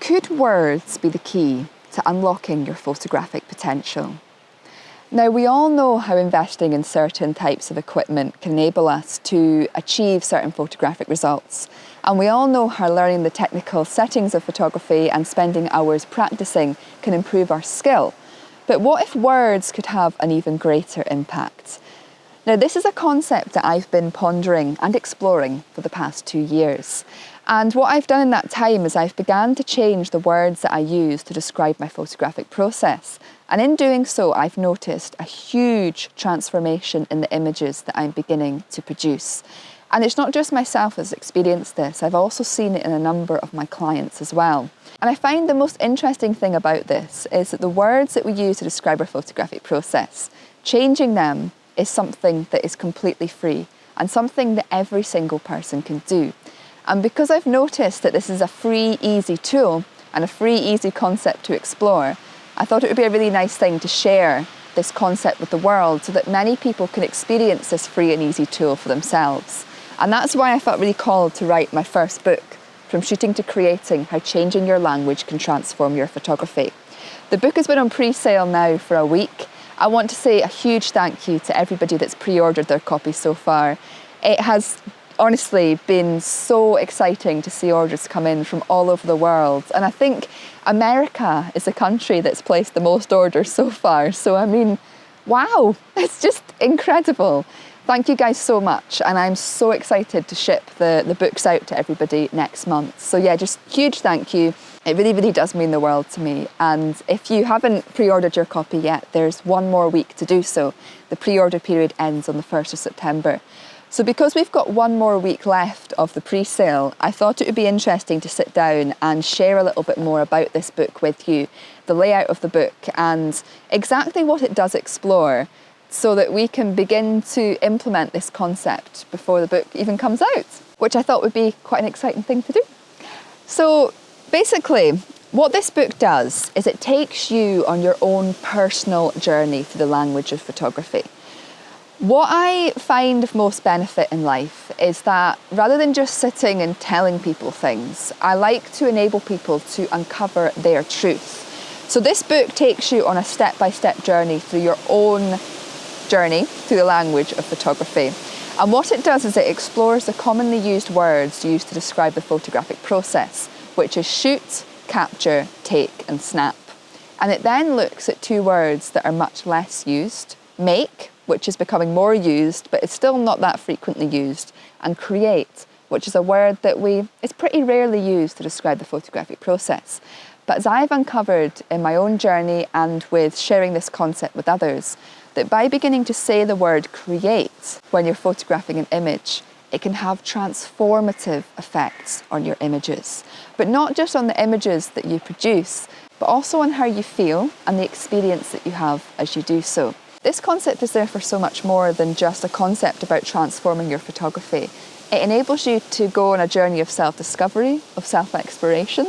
Could words be the key to unlocking your photographic potential? Now, we all know how investing in certain types of equipment can enable us to achieve certain photographic results. And we all know how learning the technical settings of photography and spending hours practicing can improve our skill. But what if words could have an even greater impact? Now, this is a concept that I've been pondering and exploring for the past 2 years. And what I've done in that time is I've begun to change the words that I use to describe my photographic process. And in doing so, I've noticed a huge transformation in the images that I'm beginning to produce. And it's not just myself that's experienced this, I've also seen it in a number of my clients as well. And I find the most interesting thing about this is that the words that we use to describe our photographic process, changing them is something that is completely free and something that every single person can do. And because I've noticed that this is a free, easy tool and a free, easy concept to explore, I thought it would be a really nice thing to share this concept with the world so that many people can experience this free and easy tool for themselves. And that's why I felt really called to write my first book, From Shooting to Creating: How Changing Your Language Can Transform Your Photography. The book has been on pre-sale now for a week. I want to say a huge thank you to everybody that's pre-ordered their copy so far. It has honestly been so exciting to see orders come in from all over the world. And I think America is the country that's placed the most orders so far. So I mean, wow, it's just incredible. Thank you guys so much. And I'm so excited to ship the books out to everybody next month. So yeah, just huge thank you. It really, really does mean the world to me. And if you haven't pre-ordered your copy yet, there's 1 more week to do so. The pre-order period ends on the 1st of September. So because we've got 1 more week left of the pre-sale, I thought it would be interesting to sit down and share a little bit more about this book with you, the layout of the book and exactly what it does explore, so that we can begin to implement this concept before the book even comes out, which I thought would be quite an exciting thing to do. So basically, what this book does is it takes you on your own personal journey through the language of photography. What I find of most benefit in life is that rather than just sitting and telling people things, I like to enable people to uncover their truth. So this book takes you on a step-by-step journey through your own journey through the language of photography. And what it does is it explores the commonly used words used to describe the photographic process, which is shoot, capture, take, and snap. And it then looks at 2 words that are much less used: make, which is becoming more used, but it's still not that frequently used, and create, which is a word that is pretty rarely used to describe the photographic process. But as I've uncovered in my own journey and with sharing this concept with others, that by beginning to say the word create when you're photographing an image, it can have transformative effects on your images. But not just on the images that you produce, but also on how you feel and the experience that you have as you do so. This concept is there for so much more than just a concept about transforming your photography. It enables you to go on a journey of self-discovery, of self-exploration.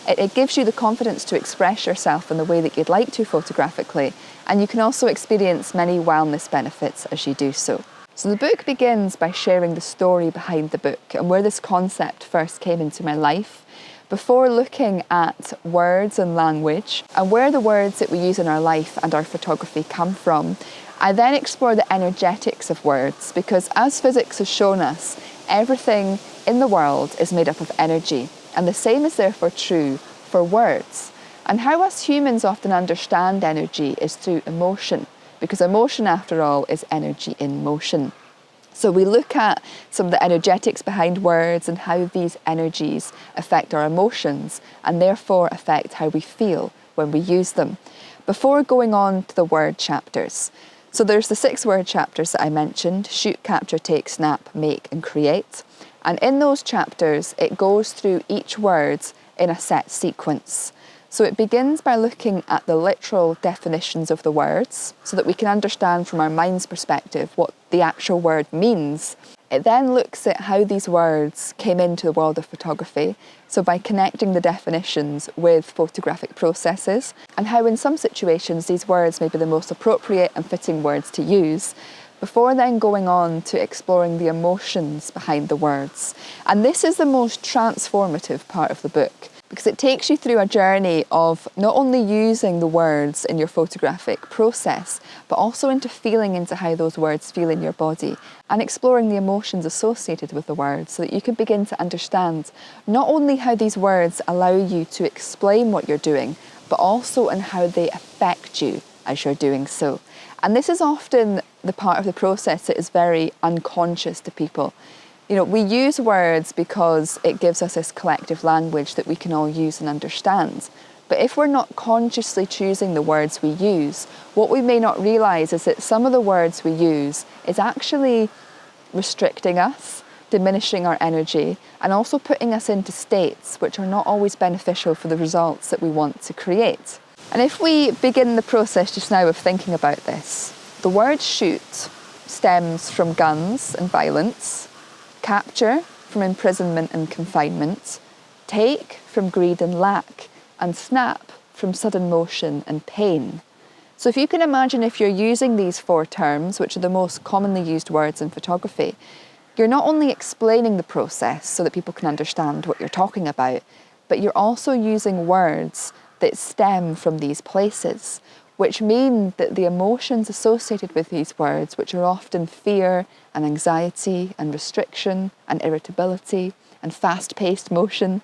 It gives you the confidence to express yourself in the way that you'd like to photographically, and you can also experience many wellness benefits as you do so. So the book begins by sharing the story behind the book and where this concept first came into my life, before looking at words and language and where the words that we use in our life and our photography come from. I then explore the energetics of words, because as physics has shown us, everything in the world is made up of energy, and the same is therefore true for words. And how us humans often understand energy is through emotion, because emotion, after all, is energy in motion. So we look at some of the energetics behind words and how these energies affect our emotions and therefore affect how we feel when we use them, before going on to the word chapters. So there's the 6 word chapters that I mentioned: shoot, capture, take, snap, make, and create. And in those chapters, it goes through each word in a set sequence. So it begins by looking at the literal definitions of the words so that we can understand from our mind's perspective what the actual word means. It then looks at how these words came into the world of photography, so by connecting the definitions with photographic processes, and how in some situations these words may be the most appropriate and fitting words to use, before then going on to exploring the emotions behind the words. And this is the most transformative part of the book, because it takes you through a journey of not only using the words in your photographic process, but also into feeling into how those words feel in your body and exploring the emotions associated with the words so that you can begin to understand not only how these words allow you to explain what you're doing, but also in how they affect you as you're doing so. And this is often the part of the process that is very unconscious to people. You know, we use words because it gives us this collective language that we can all use and understand. But if we're not consciously choosing the words we use, what we may not realise is that some of the words we use is actually restricting us, diminishing our energy, and also putting us into states which are not always beneficial for the results that we want to create. And if we begin the process just now of thinking about this, the word shoot stems from guns and violence, capture from imprisonment and confinement, take from greed and lack, and snap from sudden motion and pain. So if you can imagine, if you're using these 4 terms, which are the most commonly used words in photography, you're not only explaining the process so that people can understand what you're talking about, but you're also using words that stem from these places, which mean that the emotions associated with these words, which are often fear and anxiety and restriction and irritability and fast-paced motion,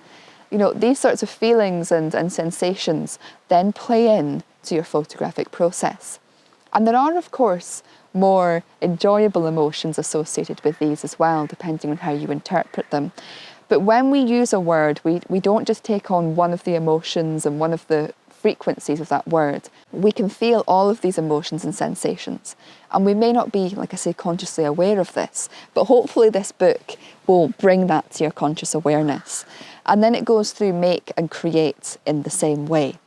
you know, these sorts of feelings and sensations then play in to your photographic process. And there are, of course, more enjoyable emotions associated with these as well, depending on how you interpret them. But when we use a word, we don't just take on one of the emotions and one of the frequencies of that word. We can feel all of these emotions and sensations. And we may not be, like I say, consciously aware of this, but hopefully this book will bring that to your conscious awareness. And then it goes through make and create in the same way.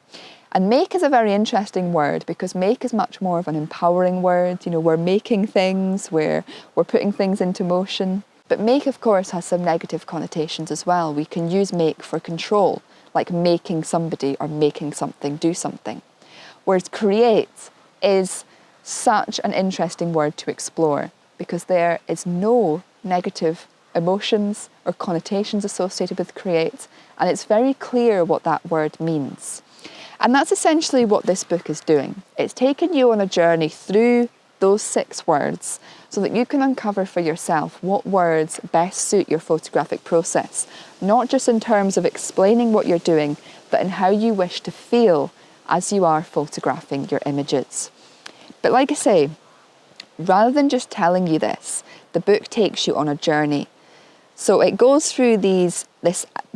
And make is a very interesting word because make is much more of an empowering word. You know, we're making things, we're putting things into motion. But make, of course, has some negative connotations as well. We can use make for control, like making somebody or making something do something. Whereas create is such an interesting word to explore because there is no negative emotions or connotations associated with create, and it's very clear what that word means. And that's essentially what this book is doing. It's taken you on a journey through those 6 words so that you can uncover for yourself what words best suit your photographic process, not just in terms of explaining what you're doing, but in how you wish to feel as you are photographing your images. But like I say, rather than just telling you this, the book takes you on a journey. So it goes through this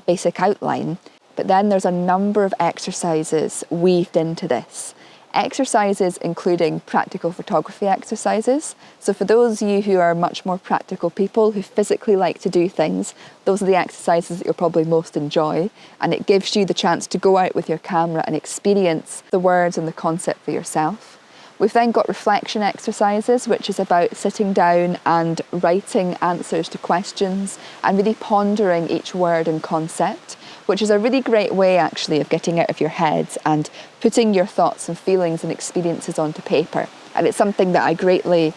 basic outline, but then there's a number of exercises weaved into this. Exercises including practical photography exercises. So for those of you who are much more practical people who physically like to do things, those are the exercises that you'll probably most enjoy. And it gives you the chance to go out with your camera and experience the words and the concept for yourself. We've then got reflection exercises, which is about sitting down and writing answers to questions and really pondering each word and concept, which is a really great way actually of getting out of your head and putting your thoughts and feelings and experiences onto paper. And it's something that I greatly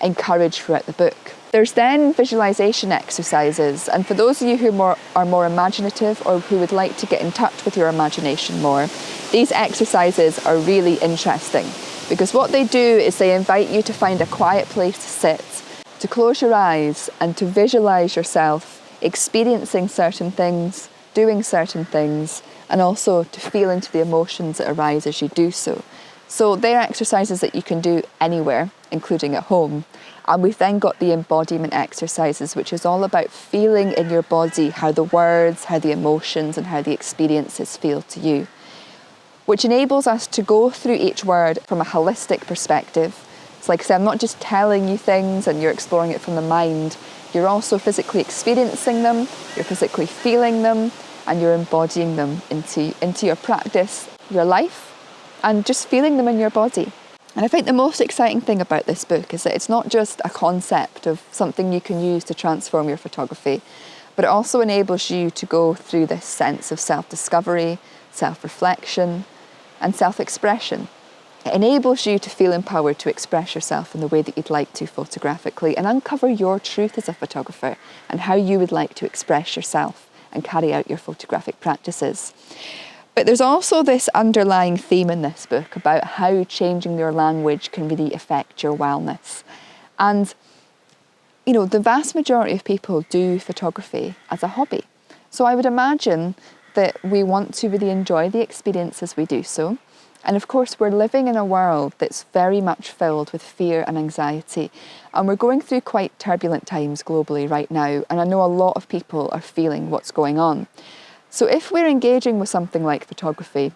encourage throughout the book. There's then visualization exercises, and for those of you who are more imaginative or who would like to get in touch with your imagination more, these exercises are really interesting because what they do is they invite you to find a quiet place to sit, to close your eyes and to visualize yourself experiencing certain things, doing certain things, and also to feel into the emotions that arise as you do so. So they're exercises that you can do anywhere, including at home. And we've then got the embodiment exercises, which is all about feeling in your body how the words, how the emotions, and how the experiences feel to you, which enables us to go through each word from a holistic perspective. It's like I say, I'm not just telling you things and you're exploring it from the mind. You're also physically experiencing them, you're physically feeling them, and you're embodying them into your practice, your life, and just feeling them in your body. And I think the most exciting thing about this book is that it's not just a concept of something you can use to transform your photography, but it also enables you to go through this sense of self-discovery, self-reflection, and self-expression. It enables you to feel empowered to express yourself in the way that you'd like to photographically and uncover your truth as a photographer and how you would like to express yourself and carry out your photographic practices. But there's also this underlying theme in this book about how changing your language can really affect your wellness. And, you know, the vast majority of people do photography as a hobby. So I would imagine that we want to really enjoy the experience as we do so. And of course, we're living in a world that's very much filled with fear and anxiety. And we're going through quite turbulent times globally right now. And I know a lot of people are feeling what's going on. So if we're engaging with something like photography,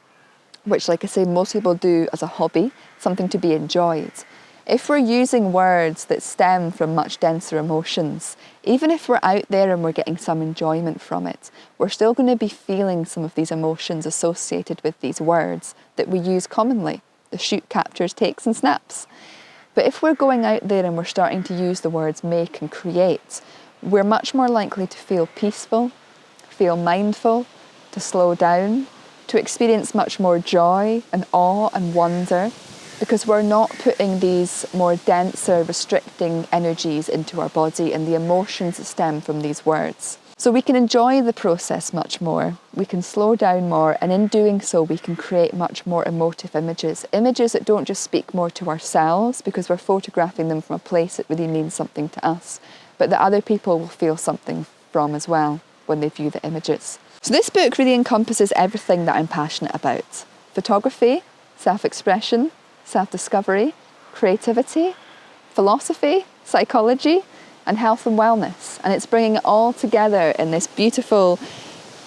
which, like I say, most people do as a hobby, something to be enjoyed, if we're using words that stem from much denser emotions, even if we're out there and we're getting some enjoyment from it, we're still going to be feeling some of these emotions associated with these words that we use commonly, the shoot, captures, takes and snaps. But if we're going out there and we're starting to use the words make and create, we're much more likely to feel peaceful, feel mindful, to slow down, to experience much more joy and awe and wonder, because we're not putting these more denser, restricting energies into our body and the emotions that stem from these words. So we can enjoy the process much more, we can slow down more, and in doing so we can create much more emotive images. Images that don't just speak more to ourselves because we're photographing them from a place that really means something to us, but that other people will feel something from as well when they view the images. So this book really encompasses everything that I'm passionate about. Photography, self-expression, self-discovery, creativity, philosophy, psychology, and health and wellness. And it's bringing it all together in this beautiful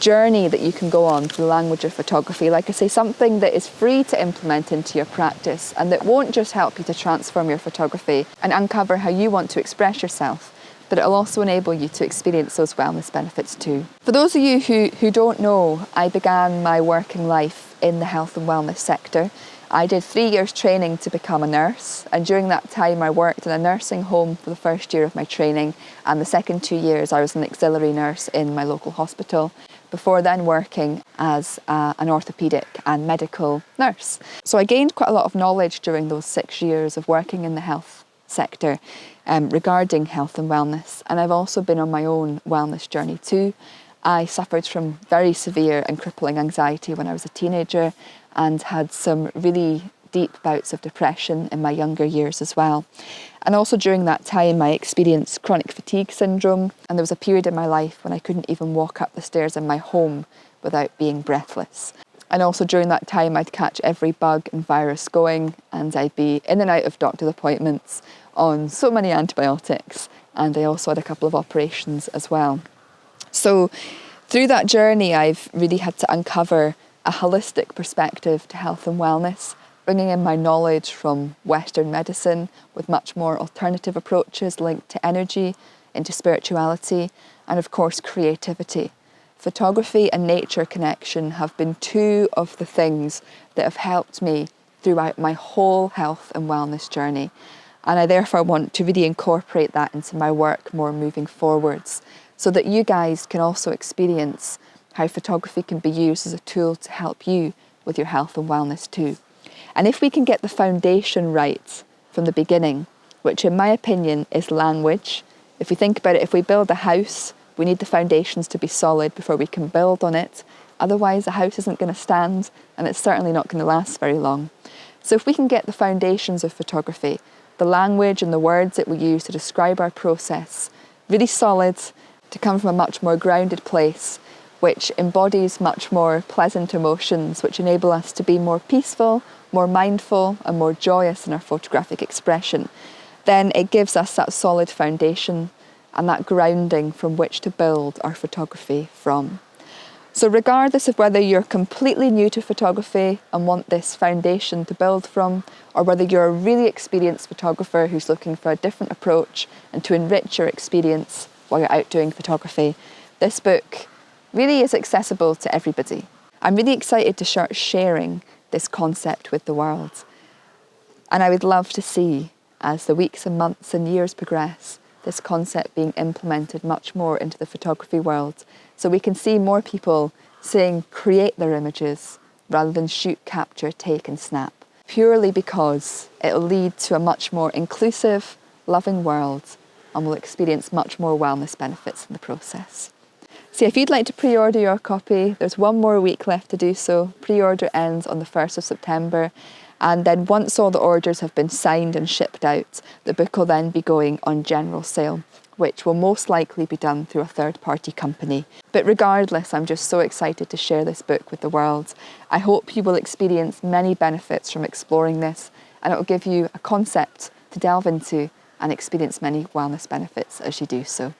journey that you can go on through the language of photography. Like I say, something that is free to implement into your practice and that won't just help you to transform your photography and uncover how you want to express yourself, but it'll also enable you to experience those wellness benefits too. For those of you who don't know, I began my working life in the health and wellness sector. I did 3 years training to become a nurse, and during that time I worked in a nursing home for the first year of my training, and the second 2 years I was an auxiliary nurse in my local hospital, before then working as an orthopaedic and medical nurse. So I gained quite a lot of knowledge during those 6 years of working in the health sector regarding health and wellness, and I've also been on my own wellness journey too. I suffered from very severe and crippling anxiety when I was a teenager and had some really deep bouts of depression in my younger years as well. And also during that time I experienced chronic fatigue syndrome, and there was a period in my life when I couldn't even walk up the stairs in my home without being breathless. And also during that time I'd catch every bug and virus going, and I'd be in and out of doctor's appointments on so many antibiotics, and I also had a couple of operations as well. So through that journey I've really had to uncover a holistic perspective to health and wellness, bringing in my knowledge from Western medicine with much more alternative approaches linked to energy, into spirituality, and of course creativity. Photography and nature connection have been two of the things that have helped me throughout my whole health and wellness journey. And I therefore want to really incorporate that into my work more moving forwards, so that you guys can also experience how photography can be used as a tool to help you with your health and wellness too. And if we can get the foundation right from the beginning, which in my opinion is language, if we think about it, if we build a house, we need the foundations to be solid before we can build on it. Otherwise the house isn't going to stand, and it's certainly not going to last very long. So if we can get the foundations of photography, the language and the words that we use to describe our process, really solid, to come from a much more grounded place, which embodies much more pleasant emotions, which enable us to be more peaceful, more mindful, and more joyous in our photographic expression, then it gives us that solid foundation and that grounding from which to build our photography from. So regardless of whether you're completely new to photography and want this foundation to build from, or whether you're a really experienced photographer who's looking for a different approach and to enrich your experience while you're out doing photography, this book really is accessible to everybody. I'm really excited to start sharing this concept with the world. And I would love to see, as the weeks and months and years progress, this concept being implemented much more into the photography world, so we can see more people saying create their images rather than shoot, capture, take and snap, purely because it'll lead to a much more inclusive, loving world, and we'll experience much more wellness benefits in the process. So if you'd like to pre-order your copy, there's one more week left to do so. Pre-order ends on the 1st of September. And then once all the orders have been signed and shipped out, the book will then be going on general sale, which will most likely be done through a third-party company. But regardless, I'm just so excited to share this book with the world. I hope you will experience many benefits from exploring this, and it will give you a concept to delve into and experience many wellness benefits as you do so.